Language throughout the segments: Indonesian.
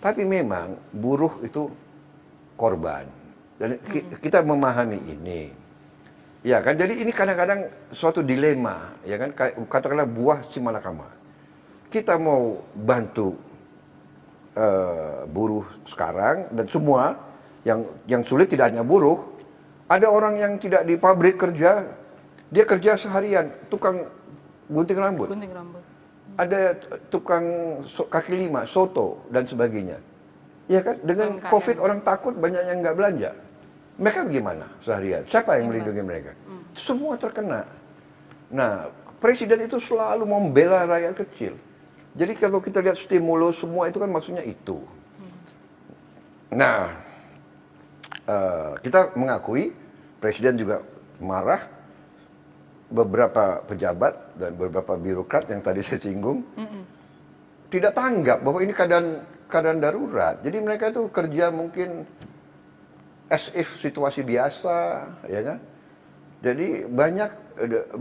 Tapi memang buruh itu korban. Dan kita memahami ini. Ya kan, jadi ini kadang-kadang suatu dilema, ya kan, katakanlah buah si malakama. Kita mau bantu buruh sekarang dan semua yang sulit tidak hanya buruh, ada orang yang tidak di pabrik kerja, dia kerja seharian, tukang gunting rambut. Ada tukang kaki lima, soto dan sebagainya. Ya kan, dengan COVID orang takut banyak yang nggak belanja. Mereka bagaimana seharian? Siapa yang melindungi mereka? Semua terkena. Nah, presiden itu selalu membela rakyat kecil. Jadi kalau kita lihat stimulus semua itu kan maksudnya itu. Nah, kita mengakui presiden juga marah. Beberapa pejabat dan beberapa birokrat yang tadi saya singgung tidak tanggap bahwa ini keadaan darurat. Jadi mereka itu kerja mungkin as if situasi biasa, ya kan? Jadi banyak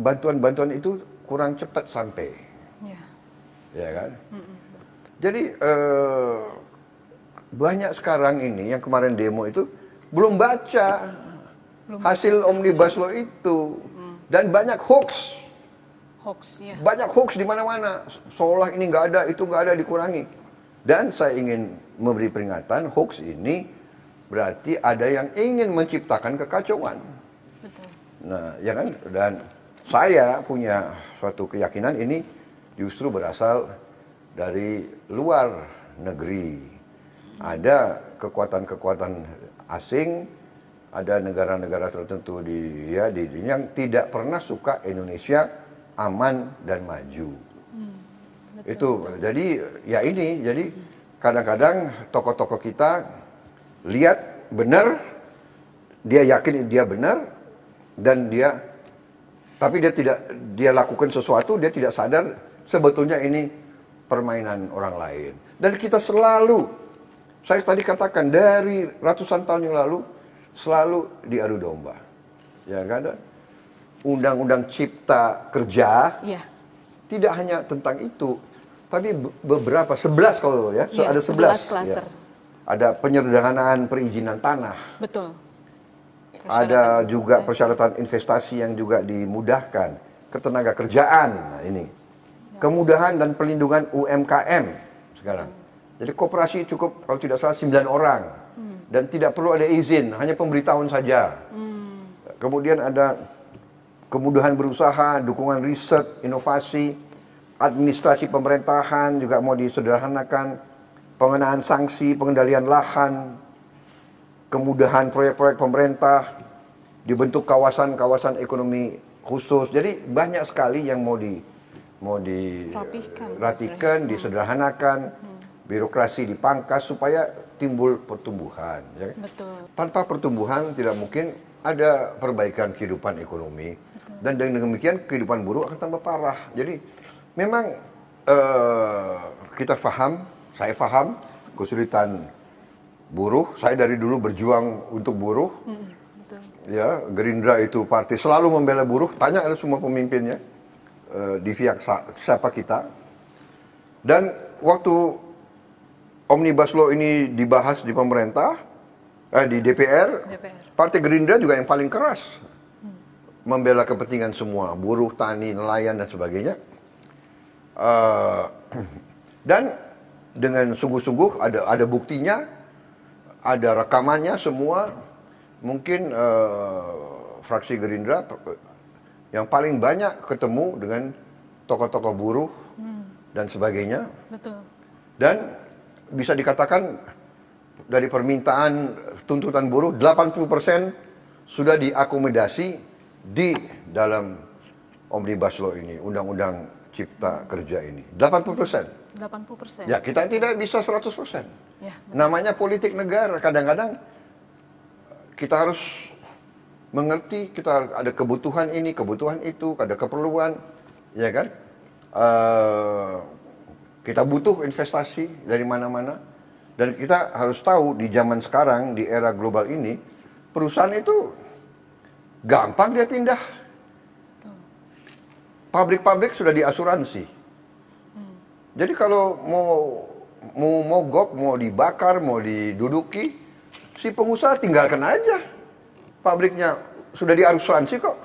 bantuan-bantuan itu kurang cepat sampai, ya kan? Jadi banyak sekarang ini yang kemarin demo itu belum baca hasil Omnibus Law itu, dan banyak hoax. Banyak hoax di mana-mana, seolah ini nggak ada, itu nggak ada, dikurangi. Dan saya ingin memberi peringatan, hoax ini berarti ada yang ingin menciptakan kekacauan. Betul. Nah, ya kan? Dan saya punya suatu keyakinan ini justru berasal dari luar negeri. Ada kekuatan-kekuatan asing, ada negara-negara tertentu di dunia yang tidak pernah suka Indonesia aman dan maju. Itu. Jadi ya ini, jadi kadang-kadang tokoh-tokoh kita lihat benar, dia yakin dia benar, dan tapi dia lakukan sesuatu, dia tidak sadar sebetulnya ini permainan orang lain. Dan kita selalu, saya tadi katakan dari ratusan tahun yang lalu, selalu diadu domba. Ya kan? Undang-undang Cipta Kerja tidak hanya tentang itu, tapi beberapa, 11 kalau ya, ada 11 klaster. Ya. Ada penyederhanaan perizinan tanah. Betul. Ada juga persyaratan investasi yang juga dimudahkan. Ketenaga kerjaan, nah ini. Kemudahan dan pelindungan UMKM sekarang. Jadi koperasi cukup kalau tidak salah 9 orang. Dan tidak perlu ada izin, hanya pemberitahuan saja. Kemudian ada kemudahan berusaha, dukungan riset, inovasi, administrasi pemerintahan juga mau disederhanakan. Pengenaan sanksi, pengendalian lahan, kemudahan proyek-proyek pemerintah, dibentuk kawasan-kawasan ekonomi khusus. Jadi banyak sekali yang mau dirapikan, disederhanakan, birokrasi dipangkas supaya timbul pertumbuhan. Ya. Betul. Tanpa pertumbuhan tidak mungkin ada perbaikan kehidupan ekonomi. Betul. Dan dengan demikian kehidupan buruh akan tambah parah. Jadi memang kita saya paham kesulitan buruh. Saya dari dulu berjuang untuk buruh. Betul. Ya, Gerindra itu partai selalu membela buruh. Tanya ada semua pemimpinnya di pihak siapa kita. Dan waktu Omnibus Law ini dibahas di pemerintah, di DPR, Partai Gerindra juga yang paling keras membela kepentingan semua, buruh, tani, nelayan dan sebagainya. Dan dengan sungguh-sungguh ada buktinya, ada rekamannya semua. Mungkin fraksi Gerindra yang paling banyak ketemu dengan tokoh-tokoh buruh dan sebagainya. Betul. Dan bisa dikatakan dari permintaan tuntutan buruh 80% sudah diakomodasi di dalam Omnibus Law ini, Undang-Undang Cipta Kerja ini. 80%. 80%. Ya, kita tidak bisa 100%. Ya, namanya politik negara, kadang-kadang kita harus mengerti, kita ada kebutuhan ini, kebutuhan itu, ada keperluan, ya kan? Kita butuh investasi dari mana-mana. Dan kita harus tahu di zaman sekarang, di era global ini, perusahaan itu gampang dia pindah. Pabrik-pabrik sudah diasuransi. Jadi kalau mau mau mogok, mau dibakar, mau diduduki, si pengusaha tinggalkan aja. Pabriknya sudah diasuransi kok.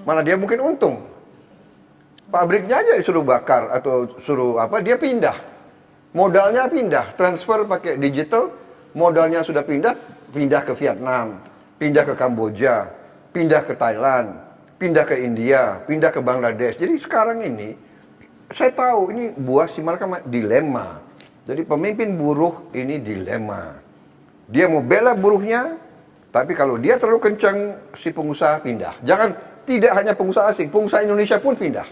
Mana dia mungkin untung. Pabriknya aja disuruh bakar atau suruh apa, dia pindah. Modalnya pindah, transfer pakai digital, modalnya sudah pindah, pindah ke Vietnam, pindah ke Kamboja, pindah ke Thailand, pindah ke India, pindah ke Bangladesh. Jadi sekarang ini, saya tahu ini buah si mereka dilema. Jadi pemimpin buruh ini dilema. Dia mau bela buruhnya, tapi kalau dia terlalu kencang, si pengusaha pindah. Jangan, tidak hanya pengusaha asing, pengusaha Indonesia pun pindah.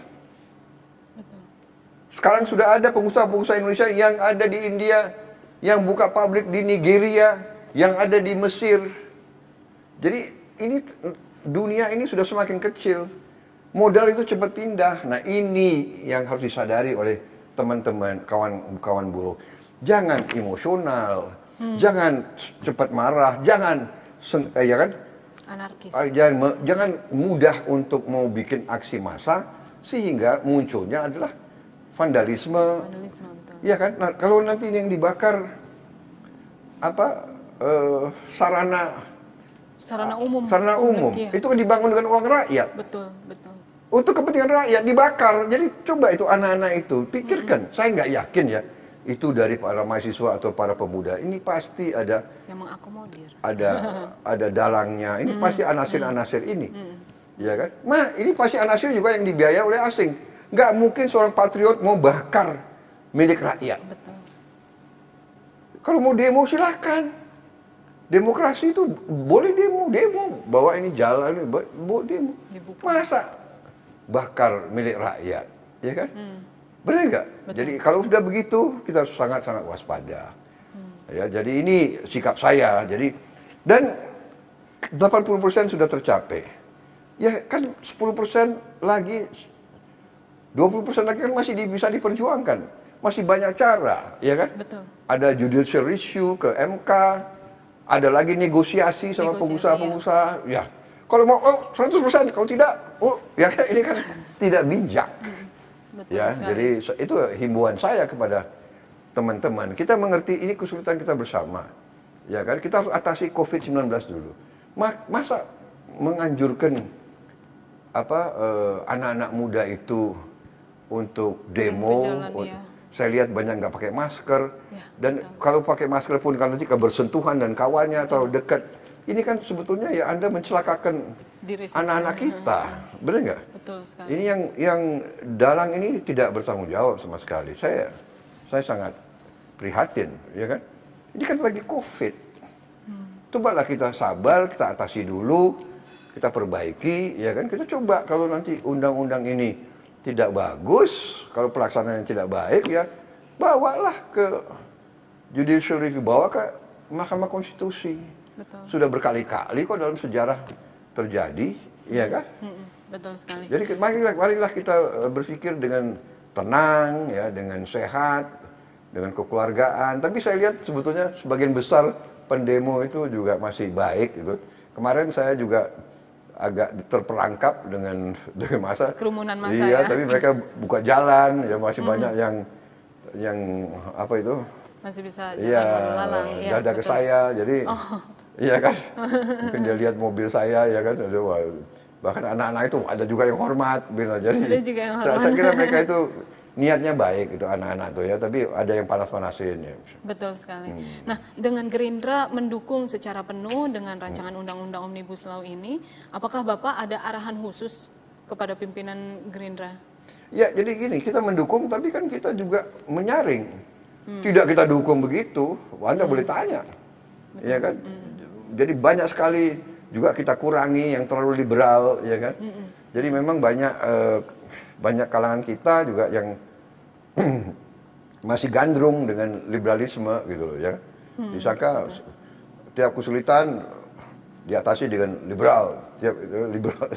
Sekarang sudah ada pengusaha-pengusaha Indonesia yang ada di India, yang buka pabrik di Nigeria, yang ada di Mesir. Jadi ini dunia ini sudah semakin kecil. Modal itu cepat pindah. Nah ini yang harus disadari oleh teman-teman, kawan-kawan buruh. Jangan emosional, jangan cepat marah, jangan ya kan? Anarkis. Jangan mudah untuk mau bikin aksi massa sehingga munculnya adalah vandalisme. Iya kan? Nah, kalau nanti yang dibakar apa sarana umum. Sarana umum. Iya. Itu kan dibangun dengan uang rakyat. Betul, betul. Untuk kepentingan rakyat dibakar. Jadi coba itu anak-anak itu pikirkan. Saya nggak yakin ya itu dari para mahasiswa atau para pemuda. Ini pasti ada yang mengakomodir. Ada dalangnya. Ini pasti anasir-anasir ini. Ya kan? Nah, ini pasti anasir juga yang dibiayai oleh asing. Nggak mungkin seorang patriot mau bakar milik rakyat. Betul. Kalau mau demo silakan. Demokrasi itu boleh demo, bawa ini jalan, bawa demo. Dibuka. Masa bakar milik rakyat, ya kan? Benar nggak? Jadi kalau sudah begitu kita sangat-sangat waspada. Ya, jadi ini sikap saya. Jadi dan 80% sudah tercapai. Ya kan 10% lagi, 20% lagi kan masih bisa diperjuangkan. Masih banyak cara, ya kan? Betul. Ada judicial review ke MK, ada lagi negosiasi sama pengusaha-pengusaha. Ya. Kalau mau 100%, kalau tidak, ya kan ini kan tidak bijak. Betul Ya, sekali. jadi itu himbauan saya kepada teman-teman. Kita mengerti ini kesulitan kita bersama. Ya kan? Kita harus atasi COVID-19 dulu. Masa menganjurkan anak-anak muda itu untuk demo, berjalan, ya. Saya lihat banyak nggak pakai masker, Ya, dan betul. kalau pakai masker pun kalau nanti kebersentuhan dan kawannya terlalu dekat, ini kan sebetulnya ya Anda mencelakakan Diri anak-anak kita, benar nggak? Betul sekali. Ini yang dalang ini tidak bertanggung jawab sama sekali. Saya sangat prihatin, ya kan? Ini kan lagi COVID. Cobalah kita sabar, kita atasi dulu, kita perbaiki, ya kan? Kita coba kalau nanti undang-undang ini tidak bagus, kalau pelaksanaan tidak baik, ya bawalah ke judicial review, bawa ke Mahkamah Konstitusi. Betul. Sudah berkali-kali kok dalam sejarah terjadi, ya kan? Betul sekali. Jadi marilah kita berpikir dengan tenang, ya, dengan sehat, dengan kekeluargaan. Tapi saya lihat sebetulnya sebagian besar pendemo itu juga masih baik gitu. Kemarin saya juga agak terperangkap dengan masa Kerumunan massa, iya, ya. tapi mereka buka jalan, ya masih banyak yang apa itu? Masih bisa Iya, jalan lalu lalang. Iya, dada ke betul. saya, jadi iya kan? Mungkin dia lihat mobil saya, ya kan? Wah, bahkan anak-anak itu ada juga yang hormat, bila jadi. Ada juga yang hormat. Saya kira mereka itu niatnya baik itu anak-anak tuh ya, tapi ada yang panas-panasin ya. Betul sekali. Nah, dengan Gerindra mendukung secara penuh dengan rancangan Undang-Undang Omnibus Law ini, apakah Bapak ada arahan khusus kepada pimpinan Gerindra? Ya, jadi gini, kita mendukung, tapi kan kita juga menyaring. Tidak kita dukung begitu, Anda boleh tanya. Ya kan? Jadi banyak sekali juga kita kurangi yang terlalu liberal, ya kan? Jadi memang banyak kalangan kita juga yang masih gandrung dengan liberalisme gitu loh ya. Disangka tiap kesulitan diatasi dengan liberal, tiap itu liberal,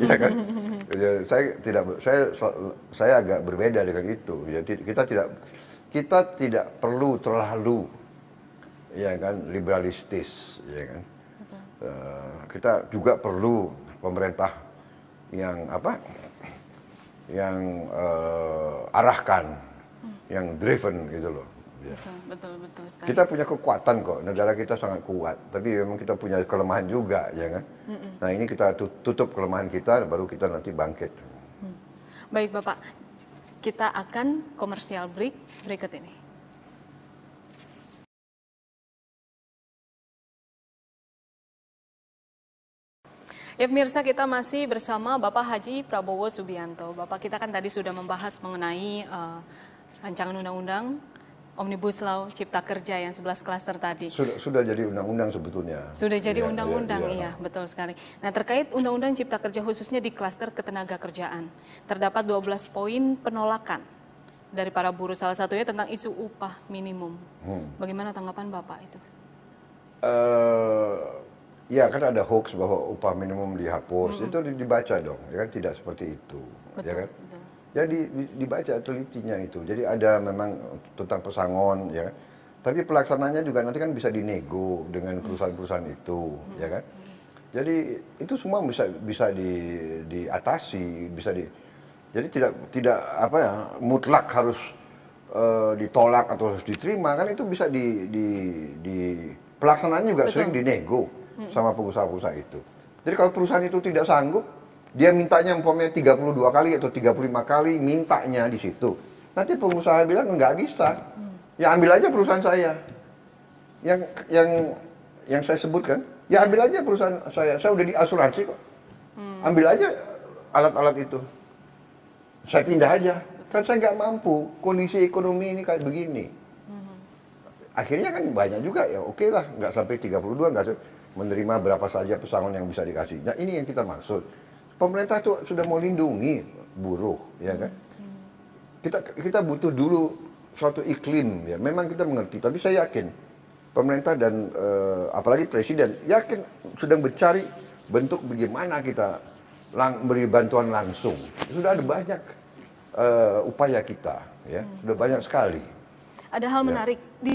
ya kan? Ya, saya agak berbeda dengan itu. Ya, kita tidak perlu terlalu, ya kan, liberalistis, ya kan? Kita juga perlu pemerintah yang arahkan, yang driven gitu loh, Ya. Betul sekali. Kita punya kekuatan kok, negara kita sangat kuat, tapi memang kita punya kelemahan juga, ya kan? Nah ini kita tutup kelemahan kita, baru kita nanti bangkit. Baik Bapak, kita akan komersial break berikut ini. Ya pemirsa, kita masih bersama Bapak Haji Prabowo Subianto. Bapak, kita kan tadi sudah membahas mengenai rancangan undang-undang Omnibus Law Cipta Kerja yang 11 klaster tadi. Sudah jadi undang-undang sebetulnya. Sudah jadi undang-undang, iya, betul sekali. Nah, terkait undang-undang Cipta Kerja khususnya di klaster ketenaga kerjaan, terdapat 12 poin penolakan dari para buruh, salah satunya tentang isu upah minimum. Bagaimana tanggapan Bapak itu? Ya kan ada hoax bahwa upah minimum dihapus, itu dibaca dong, ya kan tidak seperti itu, Betul, ya kan? betul. Jadi dibaca telitinya itu. Jadi ada memang tentang pesangon, ya kan? Tapi pelaksananya juga nanti kan bisa dinego dengan perusahaan-perusahaan itu, ya kan? Jadi itu semua bisa diatasi, jadi tidak apa ya mutlak harus ditolak atau harus diterima, kan itu bisa pelaksanaannya juga sering dinego sama pengusaha-pengusaha itu. Jadi kalau perusahaan itu tidak sanggup, dia mintanya umpamanya 32 kali atau 35 kali mintanya di situ. Nanti pengusaha bilang nggak bisa. Ya ambil aja perusahaan saya. Yang saya sebutkan, ya ambil aja perusahaan saya. Saya udah diasuransi kok. Ambil aja alat-alat itu. Saya pindah aja. Kan saya nggak mampu. Kondisi ekonomi ini kayak begini. Akhirnya kan banyak juga ya. Oke lah, nggak sampai 32, nggak menerima berapa saja pesangon yang bisa dikasih. Nah ini yang kita maksud. Pemerintah tuh sudah mau lindungi buruh, ya kan? Kita butuh dulu suatu iklim, ya. Memang kita mengerti, tapi saya yakin pemerintah dan apalagi presiden yakin sedang mencari bentuk bagaimana kita beri bantuan langsung. Sudah ada banyak upaya kita, ya. Sudah banyak sekali. Ada hal menarik di